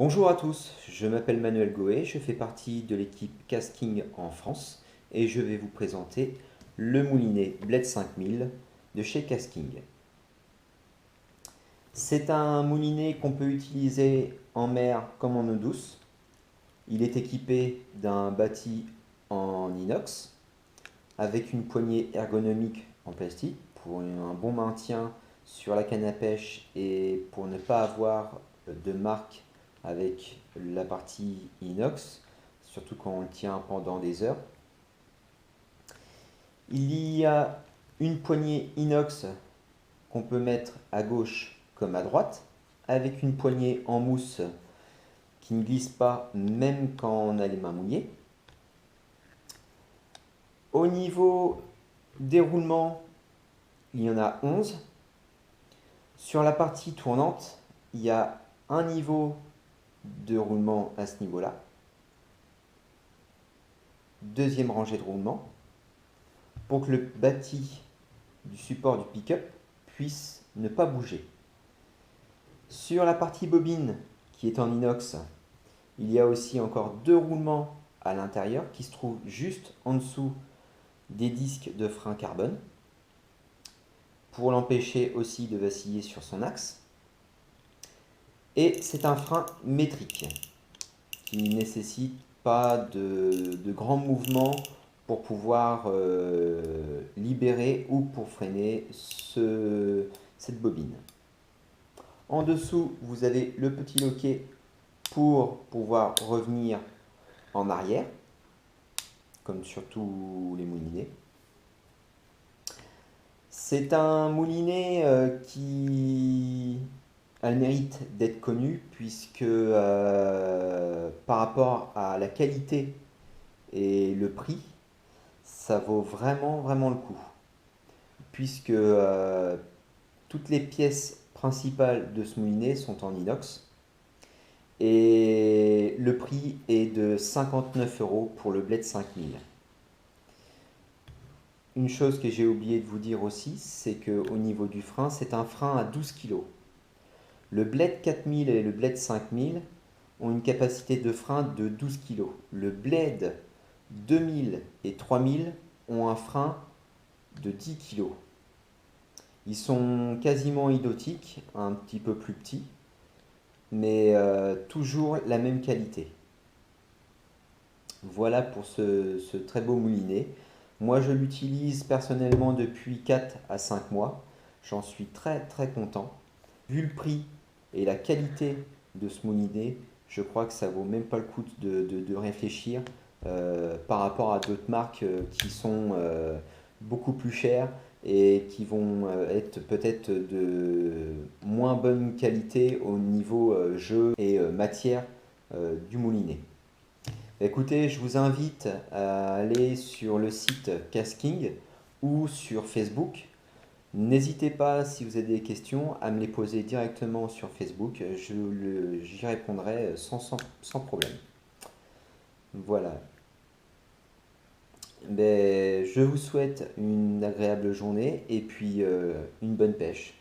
Bonjour à tous, je m'appelle Manuel Goé, je fais partie de l'équipe Casking en France et je vais vous présenter le moulinet Bled 5000 de chez Casking. C'est un moulinet qu'on peut utiliser en mer comme en eau douce. Il est équipé d'un bâti en inox avec une poignée ergonomique en plastique pour un bon maintien sur la canne à pêche et pour ne pas avoir de marque avec la partie inox, surtout quand on le tient pendant des heures. Il y a une poignée inox qu'on peut mettre à gauche comme à droite, avec une poignée en mousse qui ne glisse pas même quand on a les mains mouillées. Au niveau déroulement, il y en a 11. Sur la partie tournante, il y a un niveau de roulement à ce niveau-là. Deuxième rangée de roulement. Pour que le bâti du support du pick-up puisse ne pas bouger. Sur la partie bobine qui est en inox, il y a aussi encore deux roulements à l'intérieur qui se trouvent juste en dessous des disques de frein carbone pour l'empêcher aussi de vaciller sur son axe. Et c'est un frein métrique qui ne nécessite pas de grands mouvements pour pouvoir libérer ou pour freiner cette bobine. En dessous, vous avez le petit loquet pour pouvoir revenir en arrière, comme sur tous les moulinets. C'est un moulinet qui a le mérite d'être connu puisque par rapport à la qualité et le prix, ça vaut vraiment le coup. Puisque toutes les pièces principales de ce moulinet sont en inox. Et le prix est de 59 € pour le Bled 5000. Une chose que j'ai oublié de vous dire aussi, c'est qu'au niveau du frein, c'est un frein à 12 kg. Le Bled 4000 et le Bled 5000 ont une capacité de frein de 12 kg. Le Bled 2000 et 3000 ont un frein de 10 kg. Ils sont quasiment identiques, un petit peu plus petits, mais toujours la même qualité. Voilà pour ce très beau moulinet. Moi, je l'utilise personnellement depuis 4 à 5 mois. J'en suis très content. Vu le prix et la qualité de ce moulinet, je crois que ça vaut même pas le coup de réfléchir par rapport à d'autres marques qui sont beaucoup plus chères et qui vont être peut-être de moins bonne qualité au niveau jeu et matière du moulinet. Écoutez, je vous invite à aller sur le site Casking ou sur Facebook. N'hésitez pas, si vous avez des questions, à me les poser directement sur Facebook. J'y répondrai sans problème. Voilà. Ben, je vous souhaite une agréable journée et puis une bonne pêche.